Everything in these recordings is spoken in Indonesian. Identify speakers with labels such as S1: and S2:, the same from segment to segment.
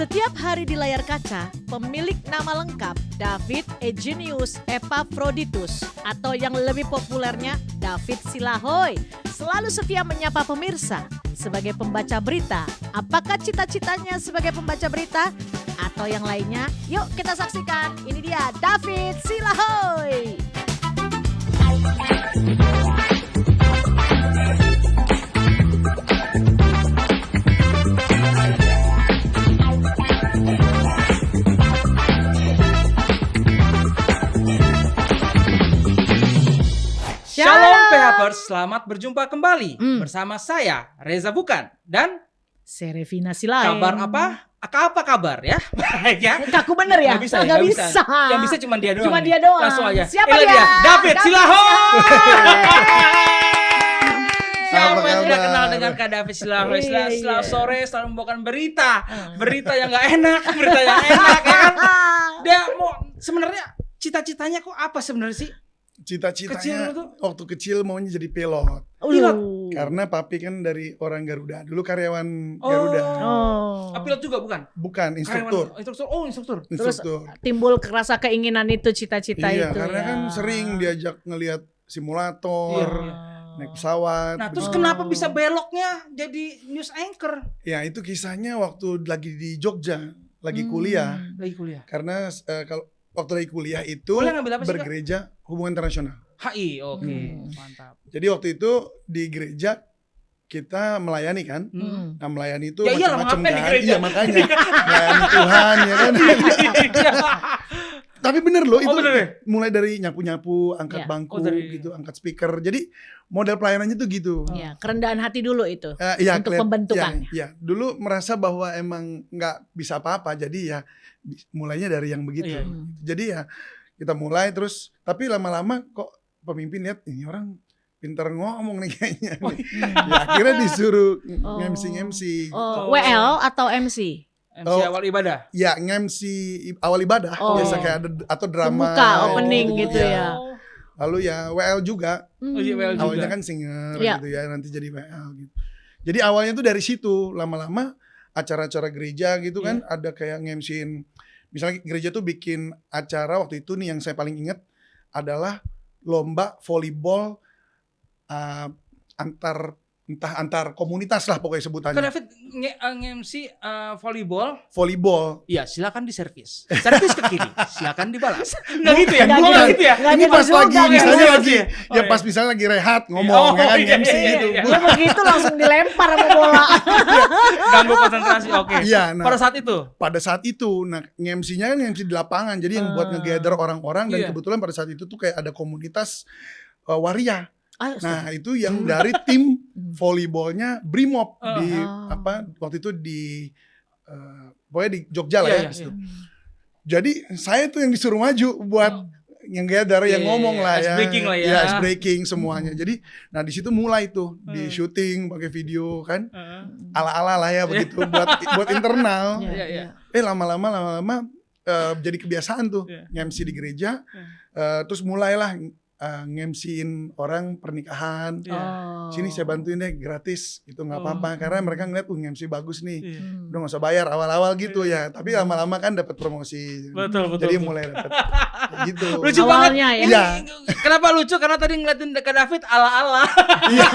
S1: Setiap hari di layar kaca, pemilik nama lengkap David Eugenius Epaphroditus atau yang lebih populernya David Silahoy selalu setia menyapa pemirsa sebagai pembaca berita. Apakah cita-citanya sebagai pembaca berita atau yang lainnya? Yuk kita saksikan. Ini dia David Silahoy.
S2: Shalom PHers, selamat berjumpa kembali bersama saya Reza Bukan dan
S1: Serevina Silain.
S2: kabar apa? Apa kabar ya? Baik ya.
S1: Kaku bener ya?
S2: Nggak bisa, ya?
S1: Nggak
S2: Nggak
S1: bisa.
S2: Yang bisa cuma dia doang.
S1: Cuma
S2: nih.
S1: dia doang.
S2: Langsung aja.
S1: Siapa
S2: Inilah
S1: dia?
S2: David Silahoy.
S3: Apa
S2: Siapa yang tidak
S3: kabar?
S2: kenal dengan Kak David Silahoy?
S1: Iya.
S2: Setelah sore selalu membawakan berita yang nggak enak, berita yang enak ya kan? Dia mau sebenarnya cita-citanya kok apa sebenarnya sih? Kecil
S3: Cita-citanya
S2: tuh?
S3: waktu kecil maunya jadi pilot.
S2: Pilot.
S3: Karena papi kan dari orang Garuda. Dulu karyawan Garuda.
S1: Oh.
S2: Pilot juga bukan?
S3: Bukan, instruktur.
S2: Karyawan- Instruktur. Oh, instruktur.
S1: Terus
S3: Instruktur.
S1: timbul rasa keinginan itu, cita-cita
S3: Iya,
S1: itu
S3: karena
S1: ya.
S3: kan sering diajak ngelihat simulator,
S2: Iya.
S3: naik pesawat.
S2: Nah, terus
S1: Betul.
S2: kenapa bisa beloknya jadi news anchor?
S3: Ya itu kisahnya waktu lagi di Jogja, lagi kuliah.
S2: Lagi kuliah.
S3: Karena kalau waktu lagi kuliah itu
S2: Kuliah ngambil apa sih, Kak?
S3: bergereja hubungan internasional.
S2: HI, oke, mantap.
S3: Jadi waktu itu di gereja kita melayani kan. Nah melayani itu
S2: Ya iyalah,
S3: macam-macam
S2: ngapain di
S3: kan.
S2: gereja?
S3: Iya makanya melayani Tuhan ya kan. Tapi bener loh itu
S2: bener ya?
S3: mulai dari nyapu-nyapu, angkat
S1: Iya.
S3: bangku
S2: dari-
S3: gitu, angkat speaker. Jadi model pelayanannya tuh gitu.
S1: Ya, kerendahan hati dulu itu.
S3: Iya,
S1: Untuk pembentukannya.
S3: Ya, dulu merasa bahwa emang nggak bisa apa-apa. Jadi ya mulainya dari yang begitu.
S2: Iya.
S3: Jadi ya kita mulai terus. Tapi lama-lama kok pemimpin lihat ini orang pintar ngomong nih kayaknya. Ya, akhirnya disuruh
S1: Oh.
S3: MC.
S1: Oh,
S2: Oh.
S1: WL atau MC?
S2: MC awal ibadah.
S3: Ya MC awal ibadah
S1: Oh.
S3: biasa kayak ada atau drama.
S1: Pembuka, opening gitu
S3: Iya.
S1: ya.
S3: Lalu ya WL juga.
S2: Oh, iya, WL juga.
S3: Awalnya kan singer
S1: Iya.
S3: gitu ya, nanti jadi WL gitu. Jadi awalnya tuh dari situ, lama-lama acara-acara gereja gitu kan ada kayak nge-MC-in. Misalnya gereja tuh bikin acara waktu itu nih yang saya paling ingat adalah lomba volleyball antar komunitas lah pokoknya
S2: Kak
S3: sebutannya.
S2: David nge-MC volleyball.
S3: Volleyball.
S2: Iya, silakan diservis. Servis ke kiri, silakan dibalas. Enggak gitu ya?
S1: Nggak
S2: Gua
S1: gitu.
S2: nggak gitu ya?
S1: Nggak
S3: Ini
S1: gitu
S3: pas lagi
S1: juga,
S3: misalnya
S2: nggak
S3: lagi
S2: gitu.
S3: ya
S2: Oh,
S3: pas
S2: iya.
S3: misalnya lagi rehat ngomong ya kan
S2: iya,
S3: MC
S2: iya,
S3: gitu.
S2: iya.
S1: Dia begitu langsung dilempar sama bola.
S2: Ganggu konsentrasi. Oke.
S3: Iya, nah
S2: Pada saat itu.
S3: pada saat itu, nah nge-MC-nya kan nge-MC di lapangan, jadi yang buat nge-gather orang-orang dan
S2: Iya.
S3: kebetulan pada saat itu tuh kayak ada komunitas waria.
S1: Ayo,
S3: Nah itu yang dari tim volleyballnya Brimob di waktu itu di pokoknya di Jogja lah
S2: Iya,
S3: ya.
S2: iya,
S3: di situ. Jadi saya tuh yang disuruh maju buat yang gather, yang
S2: Iya,
S3: ngomong
S2: iya,
S3: lah
S2: ice
S3: ya.
S2: breaking lah ya.
S3: Iya, ice breaking semuanya. Jadi, nah di situ mulai tuh di syuting pakai video kan, ala-ala lah ya begitu buat internal.
S2: Iya, iya.
S3: Lama-lama jadi kebiasaan tuh
S2: Iya.
S3: nge-MC di gereja. Terus mulailah nge-MC-in orang pernikahan.
S2: Iya.
S3: Sini saya bantuin deh gratis gitu nggak apa-apa karena mereka ngeliat nge-MC bagus nih.
S2: Iya.
S3: Udah nggak usah bayar awal-awal gitu ya. Tapi lama-lama kan dapat promosi.
S2: Betul.
S3: Jadi mulai dapat gitu.
S2: Lucu
S1: Awalnya
S2: banget.
S1: ya.
S2: Ini kenapa lucu? Karena tadi ngeliatin Kak David ala-ala.
S3: Iya.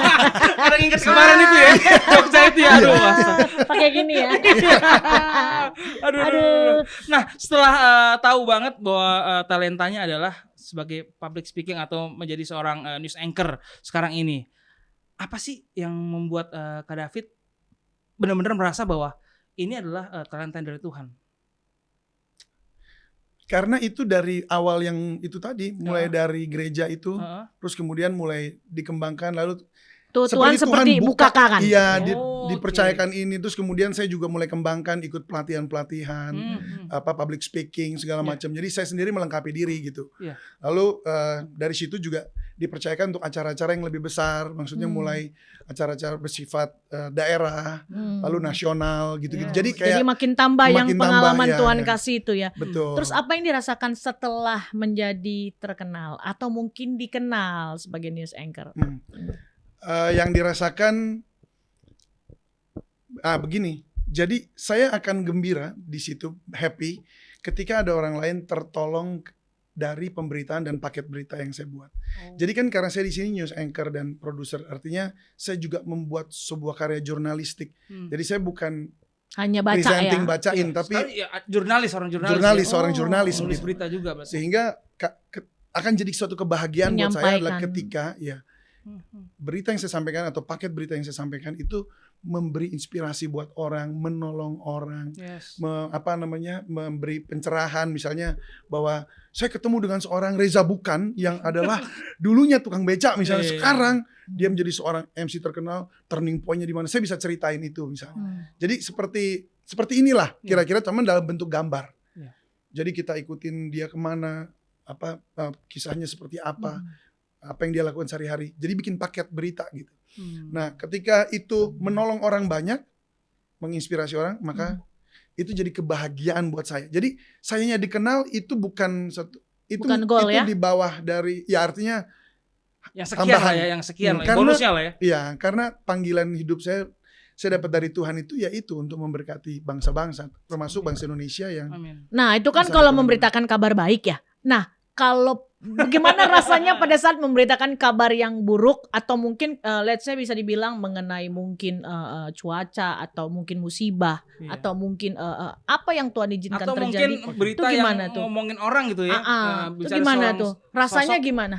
S2: Karena inget kemarin itu ya. Jogja itu ya. Aduh, masa.
S1: Pakai gini ya.
S2: Aduh. Nah, setelah tahu banget bahwa talentanya adalah sebagai public speaking atau menjadi seorang news anchor sekarang ini, apa sih yang membuat Kak David benar-benar merasa bahwa ini adalah talenta dari Tuhan?
S3: Karena itu dari awal yang itu tadi, mulai dari gereja itu,
S2: Heeh.
S3: terus kemudian mulai dikembangkan lalu
S1: Tuh Tuhan seperti bukakan.
S3: Iya,
S2: Oh,
S3: dipercayakan ini terus kemudian saya juga mulai kembangkan ikut pelatihan-pelatihan
S2: Hmm.
S3: public speaking segala
S2: Iya.
S3: macam. Jadi saya sendiri melengkapi diri gitu.
S2: Iya.
S3: Lalu dari situ juga dipercayakan untuk acara-acara yang lebih besar, maksudnya mulai acara-acara bersifat daerah, lalu nasional gitu-gitu.
S2: Iya.
S3: Jadi kayak
S1: Jadi makin tambah yang
S3: makin tambah,
S1: pengalaman
S3: ya,
S1: Tuhan
S3: ya.
S1: kasih itu ya.
S3: betul.
S1: Terus apa yang dirasakan setelah menjadi terkenal atau mungkin dikenal sebagai news anchor?
S3: Yang dirasakan begini. Jadi saya akan gembira di situ, happy ketika ada orang lain tertolong dari pemberitaan dan paket berita yang saya buat. Jadi kan karena saya di sini news anchor dan produser, artinya saya juga membuat sebuah karya jurnalistik. Jadi saya bukan
S1: Hanya baca
S3: presenting
S1: ya.
S3: bacain, tapi
S2: orang jurnalis.
S3: seorang jurnalis
S2: Nulis
S3: gitu.
S2: berita juga berarti.
S3: Sehingga akan jadi suatu kebahagiaan buat saya adalah
S1: Menyampaikan.
S3: ketika ya berita yang saya sampaikan atau paket berita yang saya sampaikan itu memberi inspirasi buat orang, menolong orang,
S2: Yes.
S3: memberi pencerahan, misalnya bahwa saya ketemu dengan seorang Reza Bukan yang adalah dulunya tukang becak misalnya,
S2: Iya.
S3: sekarang dia menjadi seorang MC terkenal, turning point-nya di mana, saya bisa ceritain itu misalnya. Jadi seperti inilah kira-kira, teman dalam bentuk gambar.
S2: Iya.
S3: Jadi kita ikutin dia kemana, kisahnya seperti apa yang dia lakukan sehari-hari. Jadi bikin paket berita gitu. Nah, ketika itu menolong orang banyak, menginspirasi orang, maka itu jadi kebahagiaan buat saya. Jadi sayanya dikenal itu bukan satu,
S1: Bukan goal
S3: itu
S1: ya?
S3: di bawah dari, ya artinya
S2: Yang sekian
S3: tambahan.
S2: lah ya, yang sekian lah.
S3: Karena-
S2: Bonusnya lah ya.
S3: ya karena panggilan hidup saya dapat dari Tuhan itu yaitu untuk memberkati bangsa-bangsa, termasuk bangsa Indonesia yang
S2: Amin.
S1: Nah, itu kan
S3: Bisa
S1: kalau
S3: dikenal.
S1: memberitakan kabar baik ya. Nah, kalau bagaimana rasanya pada saat memberitakan kabar yang buruk atau mungkin let's say bisa dibilang mengenai mungkin cuaca atau mungkin musibah
S2: Iya.
S1: atau mungkin apa yang Tuhan izinkan
S2: Atau
S1: terjadi.
S2: mungkin berita
S1: Itu
S2: yang
S1: gimana tuh?
S2: ngomongin orang gitu ya.
S1: Itu
S2: bicara
S1: gimana
S2: seorang
S1: tuh? Rasanya
S2: sosok.
S1: gimana?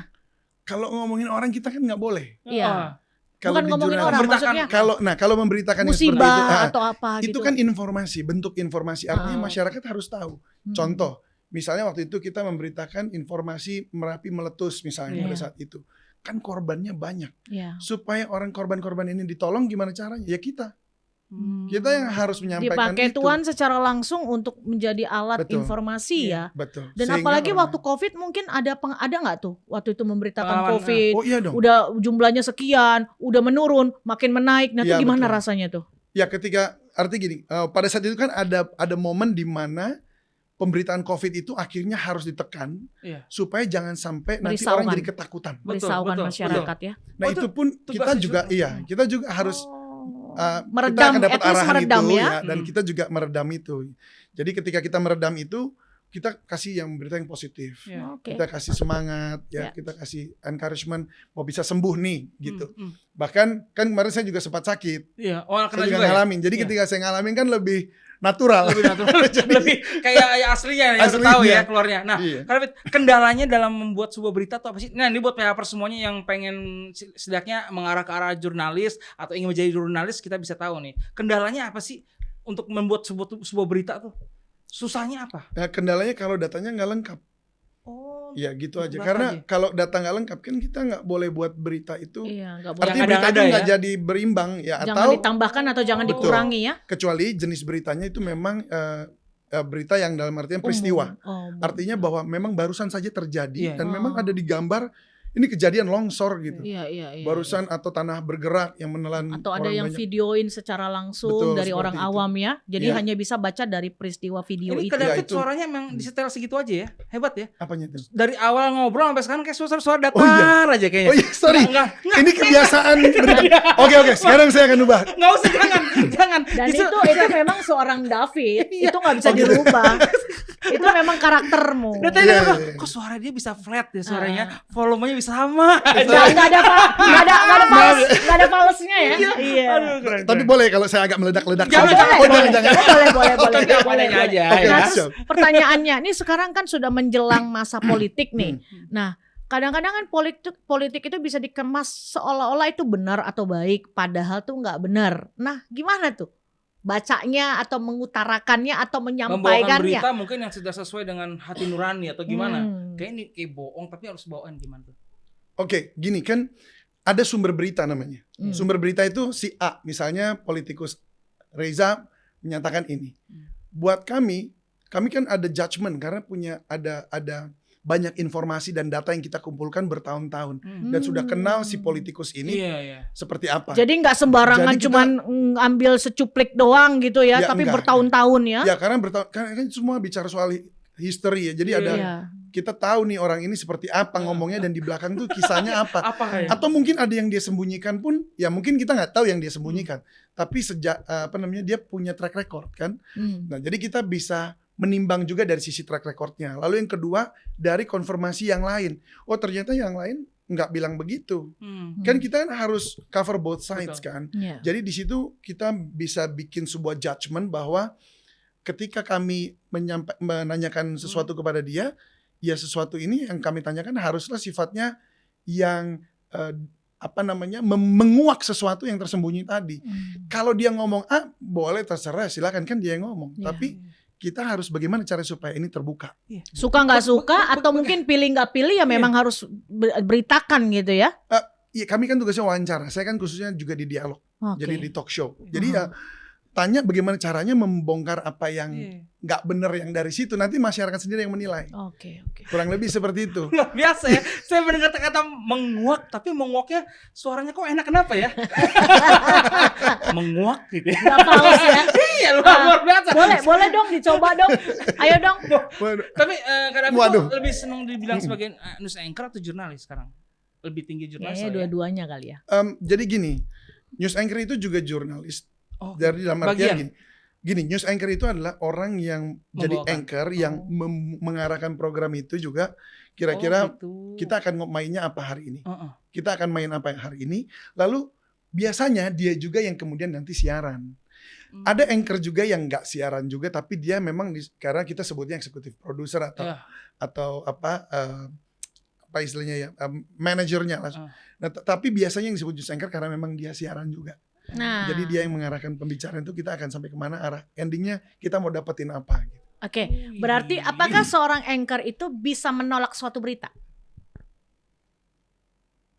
S3: kalau ngomongin orang kita kan nggak boleh.
S1: Iya.
S3: Kalau
S1: Bukan
S3: di
S1: ngomongin
S3: jurnal-
S1: orang,
S2: Memberitakan.
S1: maksudnya
S3: kalau memberitakan yang seperti itu,
S1: musibah atau apa
S3: itu
S1: gitu.
S3: kan informasi, bentuk informasi. Artinya
S1: Ah.
S3: masyarakat harus tahu. Contoh, misalnya waktu itu kita memberitakan informasi Merapi meletus misalnya pada
S1: Iya.
S3: saat itu. Kan korbannya banyak.
S1: Iya.
S3: Supaya orang korban-korban ini ditolong gimana caranya? Ya kita.
S1: Hmm.
S3: Kita yang harus menyampaikan
S1: Dipakai
S3: itu.
S1: Tuhan secara langsung untuk menjadi alat
S3: Betul.
S1: informasi ya.
S3: Betul.
S1: Dan
S3: Sehingga
S1: apalagi
S3: orang-
S1: waktu COVID mungkin ada nggak tuh waktu itu memberitakan
S2: Pengalaman,
S1: COVID,
S3: Oh iya dong.
S1: udah jumlahnya sekian, udah menurun, makin menaik. Nah, itu
S3: Iya,
S1: gimana
S3: betul.
S1: rasanya tuh?
S3: Ya ketika artinya gini, pada saat itu kan ada momen di mana pemberitaan COVID itu akhirnya harus ditekan
S2: Iya.
S3: supaya jangan sampai nanti
S1: Merisaukan.
S3: orang jadi ketakutan.
S1: Merisaukan
S2: betul,
S1: masyarakat ya.
S3: Nah
S2: Oh,
S3: itu pun
S2: tugasnya
S3: kita juga
S2: juga.
S3: kita juga harus
S1: Meredam,
S3: kita akan dapat
S1: at least
S3: arahan
S1: meredam
S3: itu
S1: ya.
S3: dan kita juga meredam itu. Jadi ketika kita meredam itu, kita kasih yang berita yang positif.
S2: Iya.
S1: Oke.
S3: Kita kasih semangat,
S1: Ya.
S3: kita kasih encouragement, mau bisa sembuh nih gitu.
S2: Hmm, hmm.
S3: Bahkan kan kemarin saya juga sempat sakit.
S2: Iya. Oh,
S3: Saya
S2: kena
S3: juga
S2: juga ya?
S3: ngalamin. Jadi
S2: Iya.
S3: ketika saya ngalamin kan lebih natural.
S2: Lebih natural. Lebih kayak ya aslinya yang
S3: Aslinya.
S2: tahu ya keluarnya. Nah,
S3: Iya.
S2: karena kendalanya dalam membuat sebuah berita tuh apa sih? Nah, ini buat PHper semuanya yang pengen setidaknya mengarah ke arah jurnalis atau ingin menjadi jurnalis, kita bisa tahu nih. Kendalanya apa sih untuk membuat sebuah berita tuh? Susahnya apa?
S3: Nah, kendalanya kalau datanya nggak lengkap.
S2: Oh,
S3: Ya gitu aja.
S2: Berapa
S3: Karena
S2: aja?
S3: kalau data nggak lengkap kan kita nggak boleh buat berita itu.
S1: Iya, nggak boleh.
S3: Artinya
S2: Yang
S3: berita itu
S2: ada-ada
S3: nggak
S2: ya?
S3: jadi berimbang ya,
S1: Jangan
S3: atau
S1: ditambahkan atau jangan
S2: Betul.
S1: dikurangi ya.
S3: kecuali jenis beritanya itu memang berita yang dalam artian peristiwa.
S1: Umum.
S3: Artinya bahwa memang barusan saja terjadi
S2: Iya.
S3: dan memang
S1: Oh.
S3: ada di gambar ini kejadian longsor gitu.
S1: Iya, iya, iya.
S3: Barusan atau tanah bergerak yang menelan
S1: Atau ada
S3: orang
S1: yang
S3: banyak.
S1: videoin secara langsung
S3: Betul,
S1: dari
S3: seperti
S1: orang
S3: itu.
S1: awam ya. Jadi
S3: Iya.
S1: hanya bisa baca dari peristiwa video
S2: ini
S1: itu.
S2: ke David
S3: itu.
S2: suaranya memang disetel segitu aja ya. Hebat ya.
S3: Apanya itu?
S2: Dari awal ngobrol sampai sekarang kayak suara datar
S3: Oh, iya.
S2: aja kayaknya.
S3: Oh iya, sorry.
S2: Enggak.
S3: Ini kebiasaan berita. Oke, sekarang saya akan ubah.
S2: Enggak usah, jangan.
S1: Dan
S2: Justru-
S1: itu memang seorang David,
S2: Iya.
S1: itu nggak bisa
S3: Oh, gitu.
S1: dirubah. Itu memang karaktermu.
S2: Udah tadi
S3: Iya,
S2: dia bilang,
S3: iya.
S2: kok suara dia bisa flat ya suaranya, volumenya bisa sama.
S1: Nggak ada falsnya ya. Iya.
S2: Aduh, keren.
S3: Tapi boleh kalau saya agak meledak-ledak.
S2: Jangan,
S3: sedikit.
S2: jangan.
S3: Oh, jangan.
S1: Boleh.
S2: Adanya aja.
S3: Oke,
S2: ya.
S1: Nah,
S3: siap.
S1: terus pertanyaannya, ini sekarang kan sudah menjelang masa politik nih.
S3: Hmm.
S1: Nah, kadang-kadang kan politik itu bisa dikemas seolah-olah itu benar atau baik, padahal tuh nggak benar. Nah, gimana tuh? Bacanya atau mengutarakannya atau
S2: Membawakan
S1: menyampaikannya?
S2: berita mungkin yang sudah sesuai dengan hati nurani atau gimana?
S1: Hmm.
S2: Kayak ini kayak bohong tapi harus bawaan gimana tuh?
S3: Oke, gini kan ada sumber berita namanya.
S1: Hmm.
S3: Sumber berita itu si A, misalnya politikus Reza menyatakan ini. Buat kami kan ada judgement karena punya ada banyak informasi dan data yang kita kumpulkan bertahun-tahun dan sudah kenal si politikus ini
S2: Iya.
S3: seperti apa.
S1: Jadi nggak sembarangan
S3: Jadi kita-
S1: cuman ambil secuplik doang gitu ya,
S3: Ya,
S1: tapi
S3: enggak.
S1: bertahun-tahun ya.
S3: Ya karena kan semua bicara soal history ya. Jadi
S2: Iya.
S3: ada
S1: Iya.
S3: kita tahu nih orang ini seperti apa ngomongnya dan di belakang tuh kisahnya apa.
S2: Apa ya?
S3: Atau mungkin ada yang dia sembunyikan pun, ya mungkin kita nggak tahu yang dia sembunyikan. Tapi sejak dia punya track record kan. Nah, jadi kita bisa menimbang juga dari sisi track recordnya. Lalu yang kedua dari konfirmasi yang lain. Oh ternyata yang lain nggak bilang begitu. Kan kita kan harus cover both sides kan.
S1: Yeah.
S3: Jadi di situ kita bisa bikin sebuah judgement bahwa ketika kami menanyakan sesuatu kepada dia, ya sesuatu ini yang kami tanyakan haruslah sifatnya yang menguak sesuatu yang tersembunyi tadi. Kalau dia ngomong A, boleh terserah, silakan kan dia yang ngomong.
S1: Yeah.
S3: Tapi kita harus bagaimana cara supaya ini terbuka.
S1: Suka nggak suka atau mungkin pilih nggak pilih ya memang harus beritakan gitu ya.
S3: Iya, kami kan tugasnya wawancara. Saya kan khususnya juga di dialog.
S1: Oke.
S3: Jadi di talk show. Jadi ya tanya bagaimana caranya membongkar apa yang nggak benar yang dari situ. Nanti masyarakat sendiri yang menilai.
S1: Oke.
S3: Kurang lebih seperti itu.
S2: Luar biasa ya. Saya mendengar kata menguak, tapi menguaknya suaranya kok enak kenapa ya? Menguak gitu ya.
S1: Nggak paus ya.
S2: Iya, luar biasa.
S1: Boleh dong dicoba dong. Ayo dong.
S2: Tapi kadang
S3: Waduh.
S2: itu lebih senang dibilang sebagai news anchor atau jurnalis sekarang? Lebih tinggi jurnalis.
S1: Kayaknya dua-duanya kali ya.
S3: Jadi gini, news anchor itu juga jurnalis.
S2: Oh,
S3: Dari dalam artian
S2: bagian.
S3: gini, news anchor itu adalah orang yang jadi
S2: Membawakan.
S3: anchor yang mengarahkan program itu juga. Kira-kira
S2: gitu.
S3: kita akan mainnya apa hari ini.
S2: Uh-uh.
S3: Kita akan main apa hari ini. Lalu biasanya dia juga yang kemudian nanti siaran. Ada anchor juga yang nggak siaran juga, tapi dia memang karena kita sebutnya eksekutif produser atau apa istilahnya ya, manajernya lah. Nah, tapi biasanya yang disebut news anchor karena memang dia siaran juga.
S1: Nah.
S3: Jadi dia yang mengarahkan pembicaraan itu, kita akan sampai kemana arah endingnya, kita mau dapetin apa gitu.
S1: Oke, berarti apakah seorang anchor itu bisa menolak suatu berita?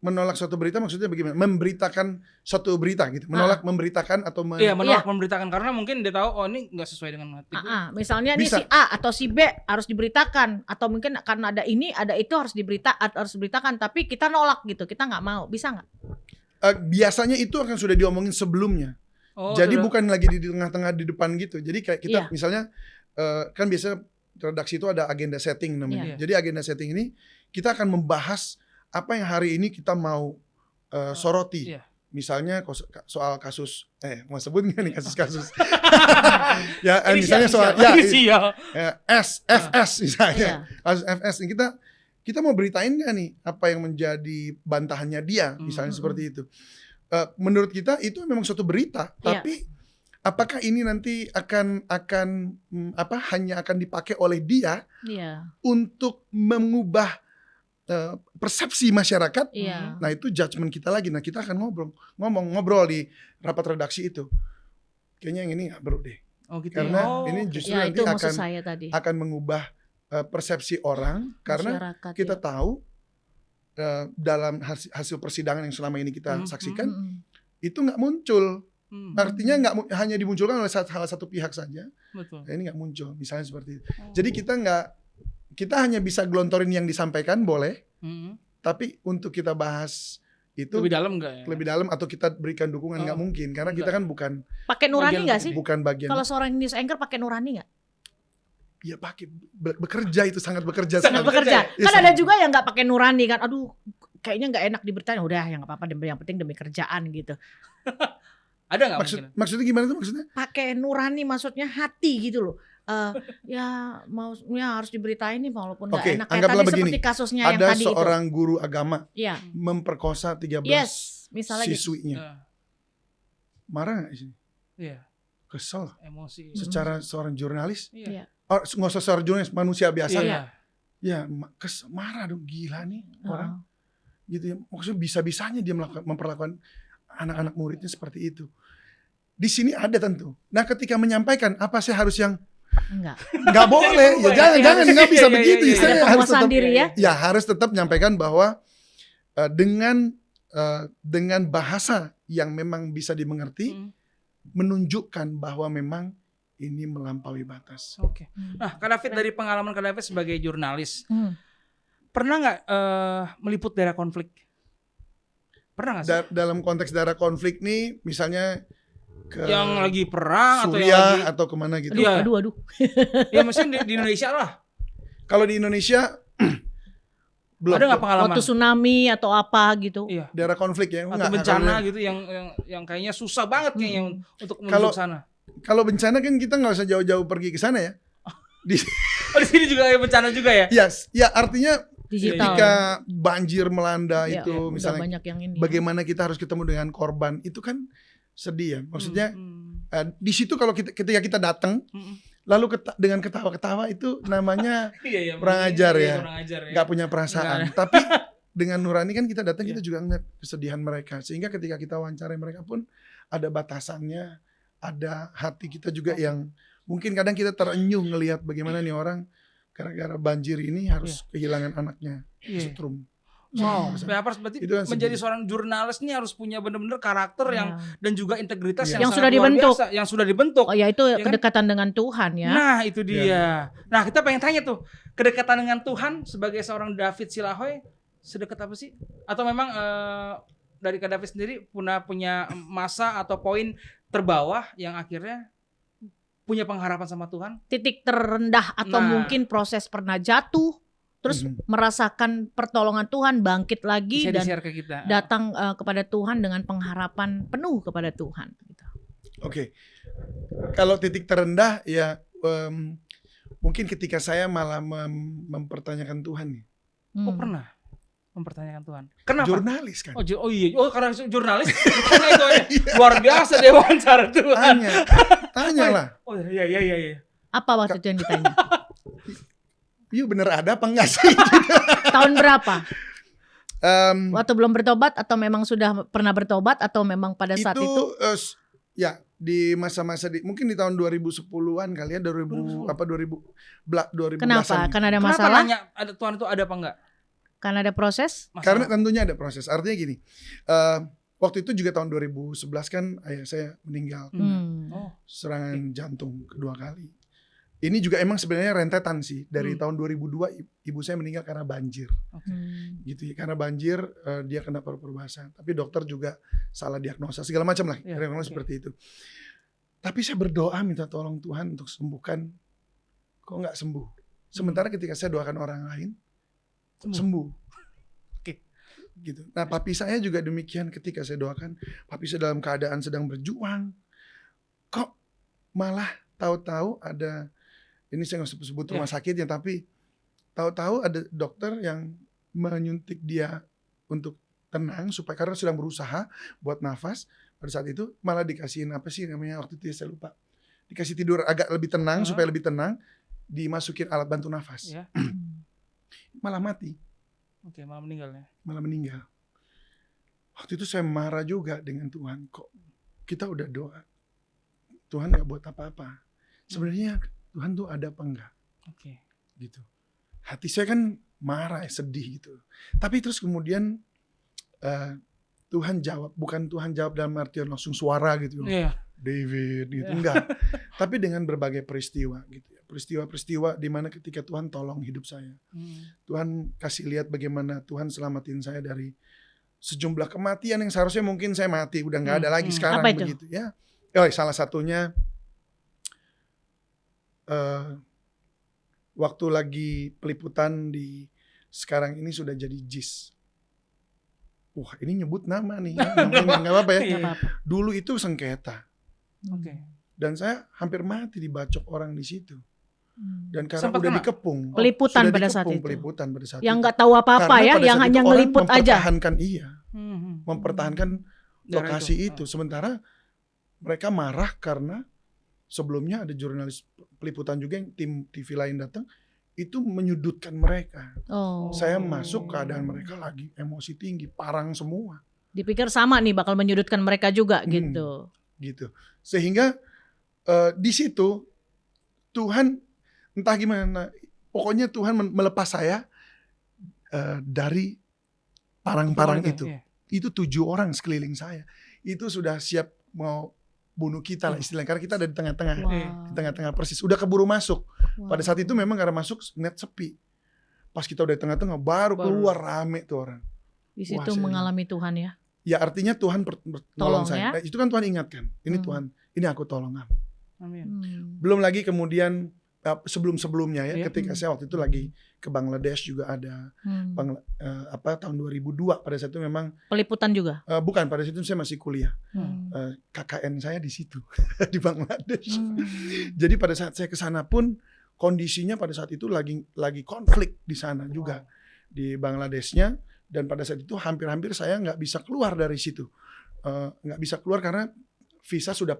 S3: Menolak suatu berita maksudnya bagaimana? Memberitakan suatu berita gitu. Menolak memberitakan atau
S2: Iya, menolak memberitakan karena mungkin dia tahu oh ini nggak sesuai dengan hati gue.
S1: Misalnya nih si A atau si B harus diberitakan, atau mungkin karena ada ini ada itu harus diberitakan, tapi kita nolak gitu, kita nggak mau, bisa nggak?
S3: Biasanya itu akan sudah diomongin sebelumnya.
S2: Oh,
S3: Jadi
S2: sudah.
S3: bukan lagi di tengah-tengah di depan gitu. Jadi kayak kita misalnya kan biasanya redaksi itu ada agenda setting namanya. Jadi agenda setting ini kita akan membahas apa yang hari ini kita mau soroti. Misalnya soal kasus mau sebut nggak nih kasus-kasus? Ya misalnya soal FS misalnya. Kasus FS ini kita mau beritain nggak nih apa yang menjadi bantahannya dia, misalnya seperti itu. Menurut kita itu memang suatu berita, tapi apakah ini nanti akan hanya akan dipakai oleh dia untuk mengubah persepsi masyarakat? Nah itu judgement kita lagi. Nah kita akan ngobrol di rapat redaksi itu. Kayaknya yang ini nggak perlu deh.
S2: Gitu
S3: karena ini justru nanti akan mengubah persepsi orang, karena kita tahu dalam hasil persidangan yang selama ini kita saksikan itu nggak muncul. Artinya nggak hanya dimunculkan oleh salah satu pihak saja.
S2: Betul.
S3: Nah, ini nggak muncul, misalnya seperti itu. Jadi kita hanya bisa gelontorin yang disampaikan boleh, tapi untuk kita bahas itu
S2: lebih dalam nggak ya?
S3: Lebih dalam atau kita berikan dukungan nggak mungkin, karena kita kan bukan
S1: pakai nurani nggak sih?
S3: Bukan bagian.
S1: Kalau seorang news anchor pakai nurani nggak?
S3: Ya pakai bekerja itu sangat bekerja.
S1: Sangat bekerja. Kan ada juga yang nggak pakai nurani kan. Aduh, kayaknya nggak enak diberitain. Udah, yang nggak apa-apa. Yang penting demi kerjaan gitu.
S2: Ada nggak
S3: maksudnya gimana tuh maksudnya?
S1: Pakai nurani maksudnya hati gitu loh. Ya harus diberitain nih walaupun nggak enak. Kayak tadi
S3: begini,
S1: seperti kasusnya yang
S3: ada
S1: tadi
S3: seorang
S1: itu.
S3: guru agama memperkosa 13 siswinya. Marah nggak sih?
S2: Iya.
S3: Kesel.
S2: Emosi.
S3: Secara seorang jurnalis.
S2: Iya.
S3: Nggak usah seorang jurnalis, manusia biasa.
S2: Iya.
S3: Marah dong, gila nih orang. Gitu ya. Maksudnya bisa-bisanya dia memperlakukan anak-anak muridnya seperti itu. Di sini ada tentu. Nah, ketika menyampaikan apa sih harus yang Enggak boleh. Ya jangan nggak bisa begitu. Saya harus tetap harus tetap menyampaikan bahwa dengan bahasa yang memang bisa dimengerti, menunjukkan bahwa memang ini melampaui batas.
S2: Oke. Nah, Kak David, dari pengalaman Kak David sebagai jurnalis, pernah nggak meliput daerah konflik? Pernah nggak sih?
S3: Dalam konteks daerah konflik nih, misalnya ke
S2: yang lagi perang
S3: Suriah atau kemana gitu.
S1: Aduh.
S2: Ya maksudnya di Indonesia lah.
S3: Kalau di Indonesia Belum.
S2: Ada nggak pengalaman?
S1: Waktu tsunami atau apa gitu?
S2: Iya.
S3: Daerah konflik ya.
S2: Atau bencana gitu yang kayaknya susah banget kayaknya untuk menuju sana.
S3: Kalau bencana kan kita nggak usah jauh-jauh pergi ke sana ya. Di
S2: sini juga ada bencana juga ya?
S3: Yes, ya artinya
S1: Digital.
S3: ketika banjir melanda
S1: Ya,
S3: itu
S1: udah
S3: misalnya
S1: banyak yang ini.
S3: bagaimana kita harus ketemu dengan korban itu kan sedih ya. Maksudnya di situ kalau ketika kita datang lalu dengan ketawa-ketawa itu namanya
S2: Iya,
S3: kurang ajar ya.
S2: Kurang ajar ya.
S3: Nggak punya perasaan. Tapi dengan nurani kan kita datang kita juga ngeliat kesedihan mereka. Sehingga ketika kita wawancarai mereka pun ada batasannya, ada hati kita juga yang mungkin kadang kita terenyuh ngelihat bagaimana nih orang gara-gara banjir ini harus kehilangan anaknya setrum.
S2: Wow, berarti
S3: Itu kan
S2: menjadi
S3: sedih.
S2: seorang jurnalis ini harus punya benar-benar karakter yang dan juga integritas
S3: Iya.
S2: yang
S1: Yang sudah
S2: sangat luar
S1: dibentuk.
S2: biasa, yang sudah dibentuk.
S1: Oh ya itu
S2: Ya kan?
S1: kedekatan dengan Tuhan ya.
S2: Nah, itu dia. Nah, kita pengen tanya tuh, kedekatan dengan Tuhan sebagai seorang David Silahoy sedekat apa sih? Atau memang dari Kak David sendiri punya masa atau poin terbawah yang akhirnya punya pengharapan sama Tuhan?
S1: Titik terendah atau
S2: Nah.
S1: mungkin proses pernah jatuh, terus merasakan pertolongan Tuhan, bangkit lagi
S2: Bisa
S1: dan
S2: di-share ke kita.
S1: datang kepada Tuhan dengan pengharapan penuh kepada Tuhan. Gitu.
S3: Oke. Kalau titik terendah ya mungkin ketika saya malah mempertanyakan Tuhan nih.
S2: Oh, pernah mempertanyakan Tuhan. Kenapa?
S3: Jurnalis kan.
S2: Oh iya, karena jurnalis. Karena itu aja. Luar biasa dia wawancara Tuhan.
S3: Tanyalah.
S2: Oh iya.
S1: Apa waktu itu yang ditanya?
S3: Iya bener ada apa enggak sih?
S1: Tahun berapa?
S3: Em,
S1: Waktu belum bertobat atau memang sudah pernah bertobat atau memang pada saat itu?
S3: Ya di masa-masa mungkin di tahun 2010-an kali ya 2000 apa 2000
S1: Kenapa?
S3: 2010-an.
S1: Karena ada
S2: Kenapa
S1: masalah?
S2: nanya ada Tuhan itu ada apa enggak?
S1: Karena ada proses?
S2: Masalah.
S3: Karena tentunya ada proses. Artinya gini. Waktu itu juga tahun 2011 kan ayah saya meninggal
S2: Oh,
S3: serangan jantung kedua kali. Ini juga emang sebenarnya rentetan sih dari tahun 2002 ibu saya meninggal karena banjir. Gitu ya. Karena banjir dia kena paru-paru basah. Tapi dokter juga salah diagnosa segala macam lah. Diagnosa seperti itu. Tapi saya berdoa minta tolong Tuhan untuk sembuhkan. Kok nggak sembuh? Sementara ketika saya doakan orang lain sembuh.
S2: Oke.
S3: Gitu. Nah, papi saya juga demikian ketika saya doakan, papi saya dalam keadaan sedang berjuang. Kok malah tahu-tahu ada, ini saya nggak sebut rumah sakitnya, tapi tahu-tahu ada dokter yang menyuntik dia untuk tenang supaya karena sedang berusaha buat nafas. Pada saat itu malah dikasihin apa sih namanya waktu itu ya, saya lupa. Dikasih tidur agak lebih tenang supaya lebih tenang, dimasukin alat bantu nafas.
S2: Ya.
S3: Malah mati.
S2: Oke, malah meninggal ya.
S3: Malah meninggal. Waktu itu saya marah juga dengan Tuhan. Kok kita udah doa, Tuhan gak buat apa-apa. Sebenarnya Tuhan tuh ada apa enggak?
S2: Oke.
S3: Gitu. Hati saya kan marah, sedih gitu. Tapi terus kemudian Tuhan jawab. Bukan Tuhan jawab dalam artian langsung suara gitu.
S2: Iya.
S3: David gitu. Enggak. Tapi dengan berbagai peristiwa gitu ya. Peristiwa-peristiwa di mana ketika Tuhan tolong hidup saya. Tuhan kasih lihat bagaimana Tuhan selamatin saya dari sejumlah kematian yang seharusnya mungkin saya mati. Udah gak ada lagi sekarang.
S1: Apa itu?
S3: Begitu ya. Salah satunya waktu lagi peliputan di sekarang ini sudah jadi JIS. Wah ini nyebut nama nih. Namanya gak apa-apa ya.
S2: Iya.
S3: Dulu itu sengketa.
S2: Oke.
S3: Dan saya hampir mati dibacok orang di situ. Dan karena
S2: Sempat
S3: udah
S2: kena?
S3: dikepung.
S1: Peliputan
S3: Sudah
S1: pada
S3: dikepung,
S1: saat itu.
S3: Peliputan pada saat
S1: Yang
S3: itu.
S1: nggak tahu apa-apa
S3: Karena
S1: ya,
S3: pada
S1: yang
S3: saat
S1: hanya
S3: itu orang
S1: ngeliput aja.
S3: mempertahankan mempertahankan
S2: Daerah
S3: lokasi
S2: itu.
S3: itu. Sementara mereka marah karena sebelumnya ada jurnalis peliputan juga yang tim TV lain datang itu menyudutkan mereka.
S1: Oh.
S3: Saya masuk keadaan mereka lagi emosi tinggi, parang semua
S1: Dipikir sama nih bakal menyudutkan mereka juga gitu.
S3: gitu. Sehingga di situ Tuhan entah gimana, pokoknya Tuhan melepas saya dari parang-parang itu.
S2: Iya.
S3: Itu 7 orang sekeliling saya. Itu sudah siap mau bunuh kita lah istilahnya. Karena kita ada di tengah-tengah.
S1: Wow.
S3: Di tengah-tengah persis. Udah keburu masuk.
S1: Wow.
S3: Pada saat itu memang karena masuk net sepi. Pas kita udah di tengah-tengah baru keluar rame tuh orang.
S1: Di situ
S3: saya
S1: mengalami Tuhan ya.
S3: Ya artinya Tuhan
S1: Tolong
S3: tolong saya.
S1: ya.
S3: Nah, itu kan Tuhan ingatkan. Ini Tuhan, ini aku tolong kamu.
S2: Amin.
S3: Belum lagi kemudian sebelum-sebelumnya ya,
S2: Iya.
S3: ketika saya waktu itu lagi ke Bangladesh juga ada tahun 2002 pada saat itu memang
S1: Peliputan juga.
S3: bukan, pada saat itu saya masih kuliah.
S1: Hmm.
S3: KKN saya di situ di Bangladesh.
S1: Hmm.
S3: Jadi pada saat saya ke sana pun kondisinya pada saat itu lagi konflik di sana juga di Bangladeshnya, dan pada saat itu hampir-hampir saya nggak bisa keluar dari situ, nggak bisa keluar karena visa sudah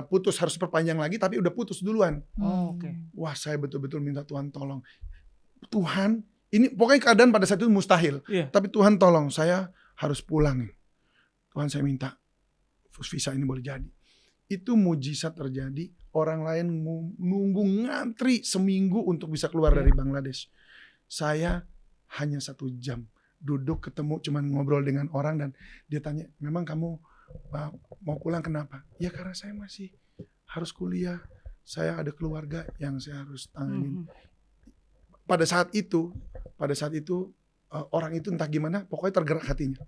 S3: putus, harus perpanjang lagi tapi udah putus duluan.
S2: Oh, oke.
S3: Wah, saya betul-betul minta Tuhan tolong. Tuhan, ini pokoknya keadaan pada saat itu mustahil.
S2: Iya.
S3: Tapi Tuhan tolong, saya harus pulang nih. Tuhan, saya minta visa ini boleh jadi. Itu mujizat terjadi. Orang lain nunggu ngantri seminggu untuk bisa keluar dari Bangladesh. Saya hanya 1 jam duduk ketemu, cuman ngobrol dengan orang, dan dia tanya, memang kamu mau pulang kenapa? Ya karena saya masih harus kuliah. Saya ada keluarga yang saya harus tanganin. Pada saat itu orang itu entah gimana, pokoknya tergerak hatinya.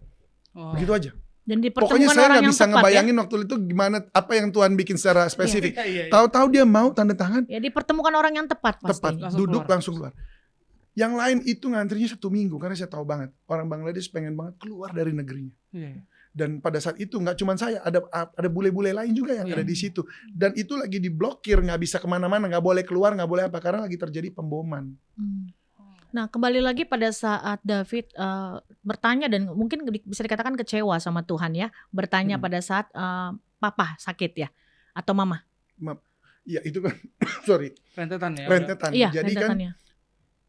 S3: Begitu aja.
S1: Dan
S3: Pokoknya
S1: dipertemukan
S3: saya
S1: orang
S3: nggak
S1: yang
S3: bisa
S1: tepat
S3: ngebayangin waktu itu gimana, apa yang Tuhan bikin secara spesifik.
S2: Iya.
S3: Tahu-tahu dia mau tanda tangan,
S1: ya. Ya dipertemukan orang yang tepat pasti.
S3: tepat,
S2: Langsung
S3: duduk
S2: keluar.
S3: langsung keluar. Yang lain itu ngantrinya 1 minggu karena saya tahu banget orang Bangladesh pengen banget keluar dari negerinya.
S2: Iya.
S3: Dan pada saat itu nggak cuma saya, ada bule-bule lain juga yang
S2: Iya.
S3: ada di situ. Dan itu lagi diblokir, nggak bisa kemana-mana, nggak boleh keluar, nggak boleh apa, karena lagi terjadi pemboman.
S1: Nah, kembali lagi pada saat David bertanya dan mungkin bisa dikatakan kecewa sama Tuhan ya, bertanya pada saat papa sakit ya atau mama.
S3: Ya itu kan, sorry,
S2: Rentetan ya.
S3: rentetan.
S1: Iya,
S3: Jadi kan,
S1: rentetannya.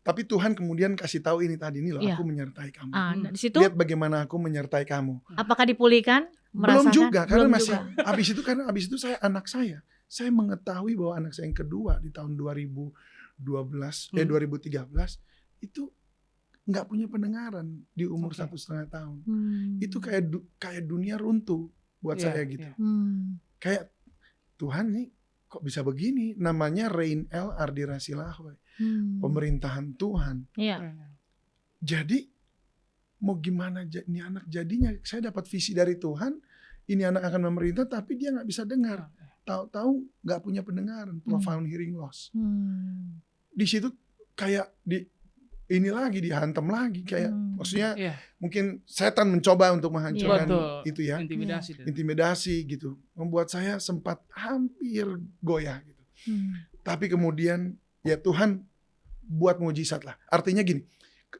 S3: tapi Tuhan kemudian kasih tahu ini tadi, nih loh,
S1: Iya.
S3: aku menyertai kamu.
S1: Nah, di situ
S3: Lihat bagaimana aku menyertai kamu.
S1: apakah dipulihkan?
S3: Belum
S1: Merasakan?
S3: juga, karena
S1: Belum
S3: masih
S1: juga.
S3: abis itu saya mengetahui bahwa anak saya yang kedua di tahun 2013 itu nggak punya pendengaran di umur 1,5 tahun. Itu kayak dunia runtuh buat
S2: Iya,
S3: saya gitu.
S2: iya.
S3: Kayak Tuhan nih kok bisa begini? Namanya Rein El Ardira Silahoy, pemerintahan Tuhan.
S1: Iya.
S3: Jadi mau gimana ini anak jadinya? Saya dapat visi dari Tuhan, ini anak akan memerintah, tapi dia nggak bisa dengar. Tahu-tahu nggak punya pendengaran, profound hearing loss. Di situ kayak dihantam lagi, kayak maksudnya
S2: Iya.
S3: mungkin setan mencoba untuk menghancurkan
S2: Betul.
S3: itu ya,
S2: Intimidasi.
S3: gitu, membuat saya sempat hampir goyah gitu. Tapi kemudian ya Tuhan buat mujizat lah. Artinya gini,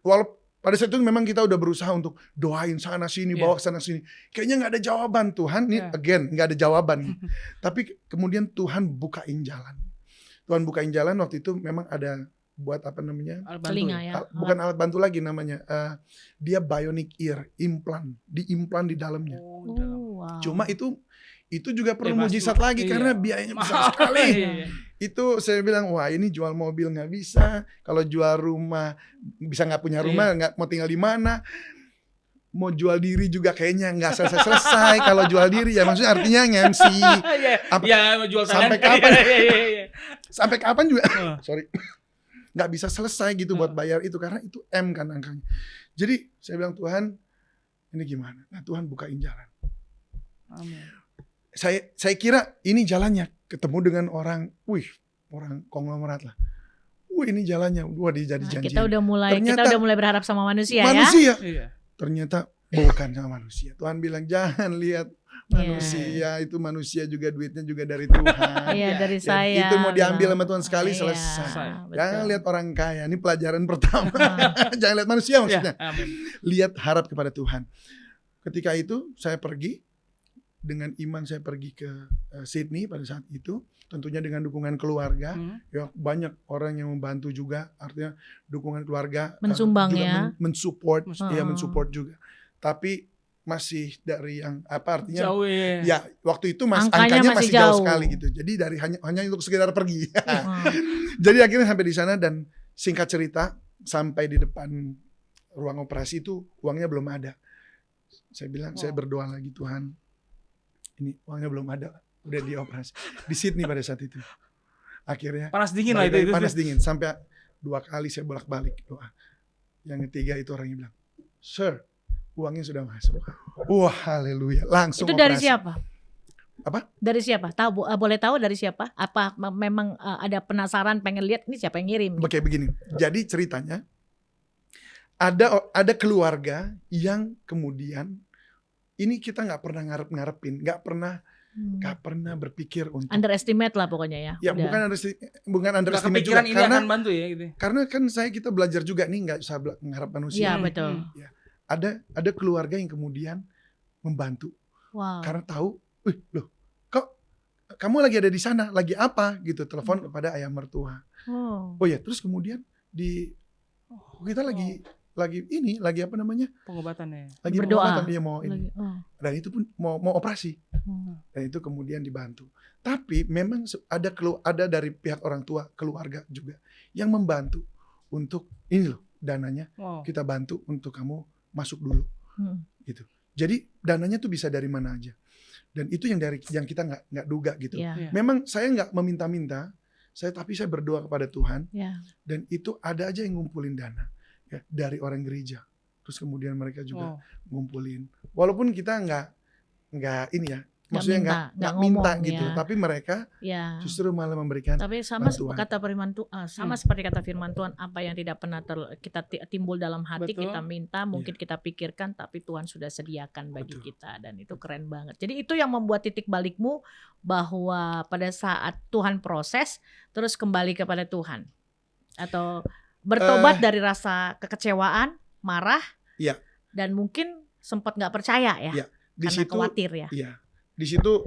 S3: walaupun pada saat itu memang kita udah berusaha untuk doain sana sini, bawa ke sana sini, kayaknya nggak ada jawaban. Tuhan nih again nggak ada jawaban. Tapi kemudian Tuhan bukain jalan. Waktu itu memang ada buat apa namanya?
S1: Telinga ya.
S3: Bukan alat bantu lagi namanya. Dia bionic ear, diimplan di dalamnya.
S1: Wow.
S3: Cuma itu juga perlu
S2: Mas,
S3: mujizat lagi karena biayanya besar sekali.
S2: Iya.
S3: Itu saya bilang, wah ini jual mobil nggak bisa, kalau jual rumah bisa nggak punya rumah, nggak mau tinggal di mana, mau jual diri juga kayaknya nggak selesai. Kalau jual diri ya maksudnya artinya nge-MC.
S2: Ya, jual
S3: sampai
S2: tangan.
S3: kapan?
S2: Iya.
S3: Sampai kapan juga? Sorry, nggak bisa selesai gitu buat bayar itu karena itu M kan angkanya. Jadi saya bilang, Tuhan ini gimana? Nah Tuhan bukain jalan.
S2: Amin.
S3: Saya kira ini jalannya, ketemu dengan orang konglomerat lah. Ini jalannya, jadi janji.
S1: Kita udah mulai berharap sama manusia ya.
S2: Iya.
S3: Ternyata bukan sama manusia. Tuhan bilang jangan lihat manusia, itu manusia juga duitnya juga dari Tuhan.
S1: Iya, dari saya.
S3: Itu mau diambil sama Tuhan sekali selesai. Jangan lihat orang kaya. Ini pelajaran pertama. Jangan lihat manusia maksudnya. Lihat, harap kepada Tuhan. Ketika itu saya pergi dengan iman, saya pergi ke Sydney pada saat itu, tentunya dengan dukungan keluarga. Ya, banyak orang yang membantu juga, artinya dukungan keluarga
S1: mensumbang
S3: juga
S1: ya,
S3: mensupport juga. Tapi masih dari yang apa artinya?
S2: Jauh
S3: ya. Waktu itu angkanya masih jauh sekali gitu. Jadi dari hanya untuk sekedar pergi. Jadi akhirnya sampai di sana, dan singkat cerita sampai di depan ruang operasi itu uangnya belum ada. Saya bilang, saya berdoa lagi, Tuhan, ini uangnya belum ada, udah dioperasi di Sydney pada saat itu. Akhirnya
S2: panas dingin lah itu.
S3: Panas dingin sampai 2 kali saya bolak-balik doa. Yang ketiga itu orangnya bilang, "Sir, uangnya sudah masuk." Wah, haleluya. Langsung
S1: itu
S3: operasi.
S1: dari siapa?
S3: Apa?
S1: Dari siapa? Boleh tahu dari siapa? Apa memang ada penasaran pengen lihat ini siapa yang ngirim?
S3: Oke, begini. Jadi ceritanya ada keluarga yang kemudian ini kita nggak pernah ngarepin, nggak pernah berpikir untuk
S1: Underestimate lah pokoknya ya.
S3: ya
S1: Udah.
S3: bukan
S2: Nggak
S3: underestimate juga
S2: kepikiran ini akan bantu ya gitu.
S3: karena kan kita belajar juga nih, nggak usah mengharap manusia.
S1: Iya betul.
S3: Ada keluarga yang kemudian membantu
S1: Wow.
S3: karena tahu, loh kok kamu lagi ada di sana, lagi apa gitu, telepon kepada ayah mertua. Oh ya, terus kemudian kita lagi apa namanya?
S2: Pengobatannya.
S3: Lagi
S1: Berdoa.
S3: pengobatan, iya mau ini. Dan itu pun mau operasi.
S1: Oh.
S3: Dan itu kemudian dibantu. Tapi memang ada dari pihak orang tua, keluarga juga yang membantu untuk ini loh dananya
S2: Wow.
S3: kita bantu untuk kamu masuk dulu gitu. Jadi dananya tuh bisa dari mana aja. Dan itu yang kita nggak duga gitu.
S1: Iya.
S3: Memang saya nggak meminta-minta, tapi saya berdoa kepada Tuhan.
S1: Iya.
S3: Dan itu ada aja yang ngumpulin dana ya, dari orang gereja. Terus kemudian mereka juga ngumpulin. Walaupun kita nggak ini ya, maksudnya nggak minta
S1: ngomong,
S3: gitu.
S1: ya.
S3: Tapi mereka
S1: Ya.
S3: justru malah memberikan.
S1: Tapi sama
S3: bantuan.
S1: kata firman Tuhan, seperti kata firman Tuhan, apa yang tidak pernah kita timbul dalam hati
S2: Betul.
S1: kita minta, mungkin kita pikirkan, tapi Tuhan sudah sediakan bagi
S3: Betul.
S1: kita, dan itu keren banget. Jadi itu yang membuat titik balikmu bahwa pada saat Tuhan proses, terus kembali kepada Tuhan, atau bertobat dari rasa kekecewaan, marah,
S3: Iya.
S1: dan mungkin sempat nggak percaya ya,
S3: Iya. Di
S1: karena
S3: situ,
S1: khawatir ya.
S3: iya. Di situ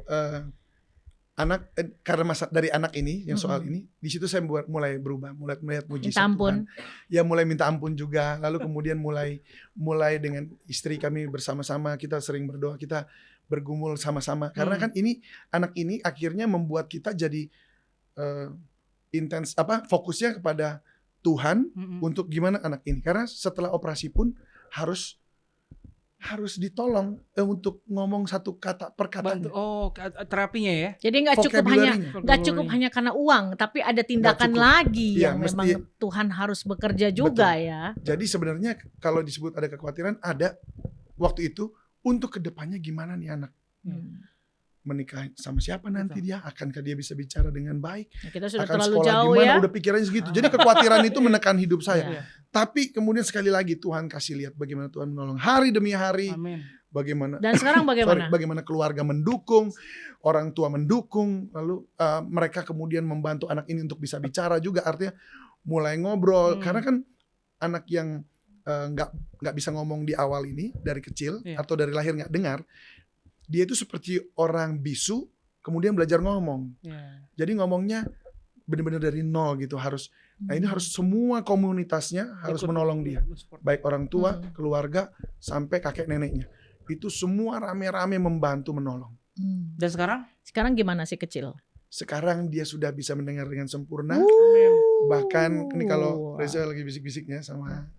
S3: karena masa dari anak ini yang soal ini, di situ saya mulai berubah, mulai melihat mujizat
S1: Minta ampun.
S3: Tuhan. Ya mulai minta ampun juga, lalu kemudian mulai dengan istri kami bersama-sama, kita sering berdoa, kita bergumul sama-sama. Karena kan anak ini akhirnya membuat kita jadi intens fokusnya kepada Tuhan untuk gimana anak ini. Karena setelah operasi pun harus ditolong untuk ngomong satu kata per katanya.
S2: Terapinya ya.
S1: Jadi nggak cukup hanya karena uang, tapi ada tindakan lagi
S3: Iya,
S1: yang memang Tuhan harus bekerja juga. Betul. Ya.
S3: Jadi sebenarnya kalau disebut ada kekhawatiran, ada waktu itu untuk kedepannya gimana nih anak menikah sama siapa nanti dia, akankah dia bisa bicara dengan baik,
S1: kita sudah
S3: akan
S1: terlalu
S3: sekolah
S1: jauh
S3: gimana,
S1: ya.
S3: udah pikirannya segitu. Jadi kekhawatiran itu menekan hidup saya.
S1: Iya.
S3: Tapi kemudian sekali lagi Tuhan kasih lihat bagaimana Tuhan menolong hari demi hari.
S2: Amin.
S3: Bagaimana
S1: dan sekarang bagaimana?
S3: bagaimana keluarga mendukung, orang tua mendukung, lalu mereka kemudian membantu anak ini untuk bisa bicara juga, artinya mulai ngobrol. Karena kan anak yang nggak bisa ngomong di awal ini dari kecil atau dari lahir nggak dengar, dia itu seperti orang bisu kemudian belajar ngomong. Jadi ngomongnya benar-benar dari nol gitu, nah ini harus semua komunitasnya harus menolong dia, baik orang tua, keluarga, sampai kakek neneknya. Itu semua rame-rame membantu menolong.
S2: Dan sekarang
S1: gimana sih kecil?
S3: Sekarang dia sudah bisa mendengar dengan sempurna.
S2: Amin.
S3: Bahkan ini kalau Reza lagi bisik-bisiknya sama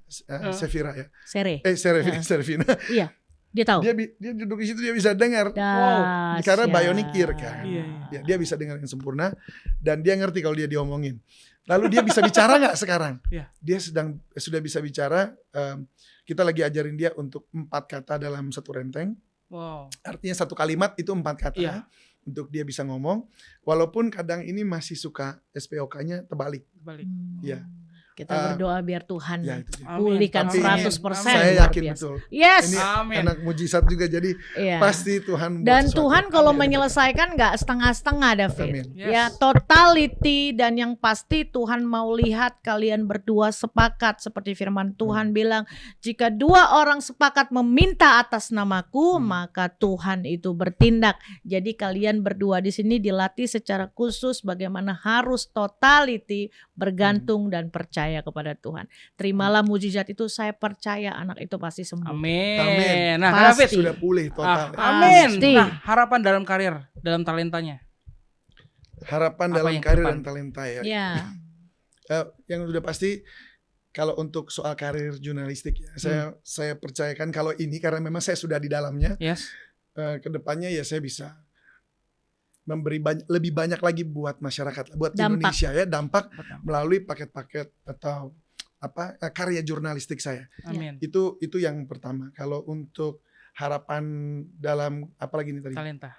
S3: Sevira ya. Servina.
S1: Iya. Dia tahu.
S3: Dia duduk di situ, dia bisa dengar. Karena bionic ear kan.
S2: Iya.
S3: Dia bisa dengar dengan sempurna dan dia ngerti kalau dia diomongin. Lalu dia bisa bicara nggak sekarang?
S2: Iya.
S3: Dia sudah bisa bicara. Kita lagi ajarin dia untuk 4 kata dalam satu renteng.
S2: Wow.
S3: Artinya satu kalimat itu 4 kata.
S2: Iya.
S3: Untuk dia bisa ngomong. Walaupun kadang ini masih suka SPOK-nya terbalik. Iya.
S1: Kita berdoa biar Tuhan
S3: pulihkan
S1: 100%.
S3: Saya yakin betul.
S1: Yes.
S3: Ini
S2: Amin.
S3: anak mujizat juga, jadi pasti Tuhan.
S1: Dan Tuhan kalau menyelesaikan nggak setengah-setengah, David. Ya, totality, dan yang pasti Tuhan mau lihat kalian berdua sepakat seperti firman Tuhan bilang, jika 2 orang sepakat meminta atas namaku, maka Tuhan itu bertindak. Jadi kalian berdua di sini dilatih secara khusus bagaimana harus totality, bergantung dan percaya kepada Tuhan. Terimalah mujizat itu, saya percaya anak itu pasti sembuh.
S2: Amin. Nah,
S1: Pasti.
S2: David
S3: sudah pulih total.
S2: Amin.
S1: Pasti.
S2: Nah, harapan dalam karir, dalam talentanya.
S3: Harapan
S2: Apa
S3: dalam
S2: yang
S3: karir
S2: ke
S3: dan
S2: depan?
S3: talenta ya.
S1: Ya.
S3: Yang sudah pasti kalau untuk soal karir jurnalistik ya, saya percayakan kalau ini karena memang saya sudah di dalamnya.
S2: Yes.
S3: Kedepannya ya saya bisa memberi lebih banyak lagi buat masyarakat, buat
S1: Dampak.
S3: Indonesia ya, dampak melalui paket-paket atau karya jurnalistik saya.
S2: Amin.
S3: Itu yang pertama. Kalau untuk harapan dalam apalagi ini tadi?
S2: Talenta.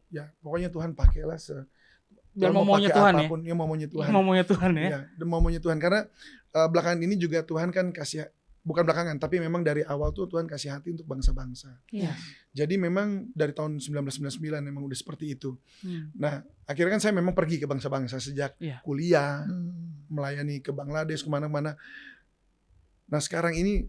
S3: Ya pokoknya Tuhan pakailah
S2: Biar
S3: mau
S2: maunya
S3: pakai
S2: Tuhan
S3: apapun, ya maunya Tuhan.
S2: Maunya Tuhan ya.
S3: Ya, maunya Tuhan karena belakangan ini juga Tuhan kan kasih, bukan belakangan tapi memang dari awal tuh Tuhan kasih hati untuk bangsa-bangsa.
S1: Iya.
S3: Jadi memang dari tahun 1999 memang udah seperti itu.
S2: Hmm.
S3: Nah akhirnya kan saya memang pergi ke bangsa-bangsa sejak
S2: Iya.
S3: kuliah, melayani ke Bangladesh kemana-mana. Nah sekarang ini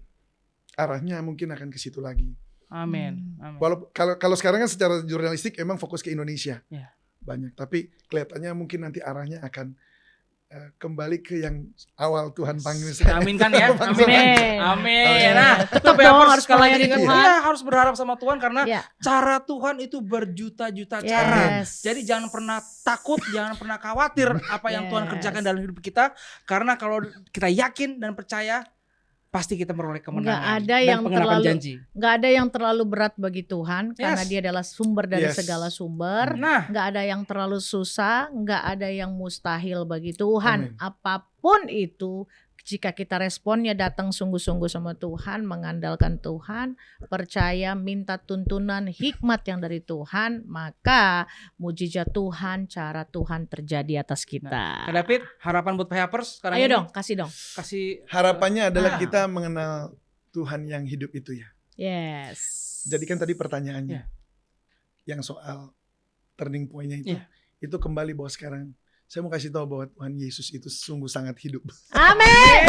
S3: arahnya mungkin akan ke situ lagi.
S2: Amin. Amin.
S3: Walau kalau sekarang kan secara jurnalistik emang fokus ke Indonesia
S2: Iya.
S3: banyak, tapi kelihatannya mungkin nanti arahnya akan kembali ke yang awal Tuhan panggil saya.
S2: Amin kan ya. Amin.
S1: Amin.
S2: Amin. Nah,
S1: Tetap
S2: tapi
S1: dong,
S2: harus
S1: harus
S2: sekali lagi
S1: melayani
S2: ingat,
S1: Tuhan.
S2: ya harus berharap sama Tuhan karena
S1: Ya.
S2: cara Tuhan itu berjuta-juta cara.
S1: Yes.
S2: Jadi jangan pernah takut, jangan pernah khawatir apa yang Tuhan
S1: Yes.
S2: kerjakan dalam hidup kita, karena kalau kita yakin dan percaya pasti kita meroleh kemenangan
S1: Nggak ada
S2: dan
S1: yang
S2: pengenapan
S1: terlalu-
S2: janji.
S1: Nggak ada yang terlalu berat bagi Tuhan karena
S2: Yes.
S1: Dia adalah sumber dari
S3: Yes.
S1: segala sumber.
S2: Nah,
S1: Nggak ada yang terlalu susah, nggak ada yang mustahil bagi Tuhan.
S3: Amin.
S1: Apapun itu, jika kita responnya datang sungguh-sungguh sama Tuhan, mengandalkan Tuhan, percaya, minta tuntunan hikmat yang dari Tuhan, maka mujizat Tuhan, cara Tuhan terjadi atas kita.
S2: Kak David, harapan buat PHPers sekarang
S1: Ayo
S2: ini?
S1: dong, kasih dong.
S2: Kasih
S3: Harapannya adalah
S2: Ah.
S3: kita mengenal Tuhan yang hidup itu ya.
S1: Yes.
S3: Jadi kan tadi pertanyaannya
S2: Ya.
S3: yang soal turning point-nya itu,
S2: Ya.
S3: itu kembali bahwa sekarang saya mau kasih tahu bahwa Tuhan Yesus itu sungguh sangat hidup.
S1: Amin.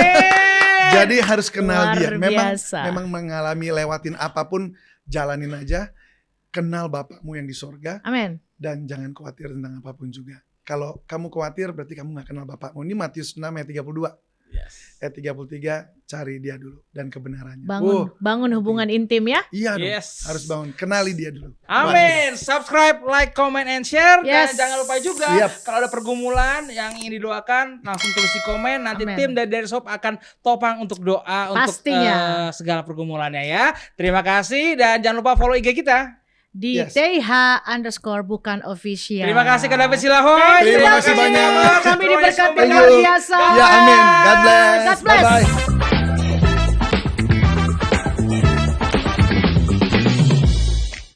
S3: Jadi harus kenal
S1: Luar
S3: dia.
S1: biasa.
S3: Memang mengalami lewatin apapun, jalanin aja. Kenal Bapakmu yang di sorga
S1: Amin.
S3: dan jangan khawatir tentang apapun juga. Kalau kamu khawatir berarti kamu gak kenal Bapakmu. Ini Matius 6 ayat 32.
S2: Yes.
S3: Ayat 33, cari dia dulu dan kebenarannya.
S1: Bangun hubungan intim ya.
S3: Iya dong,
S2: Yes.
S3: harus bangun. Kenali dia dulu.
S2: Amin. Subscribe, like, comment, and share.
S1: Yes.
S2: Dan jangan lupa juga
S3: Siap.
S2: kalau ada pergumulan yang ingin didoakan, langsung tulis di komen. Nanti
S1: Amin.
S2: tim dari Shop akan topang untuk doa
S1: Pastinya.
S2: untuk segala pergumulannya ya. Terima kasih dan jangan lupa follow IG kita.
S1: Di
S3: Yes.
S1: TH_bukan official.
S2: Terima kasih Kak David Silahoy.
S3: Terima kasih banyak.
S1: Kami diberkati
S3: Thank
S1: luar
S3: you.
S1: biasa.
S3: Ya amin. God bless.
S1: God bless.
S3: Bye-bye.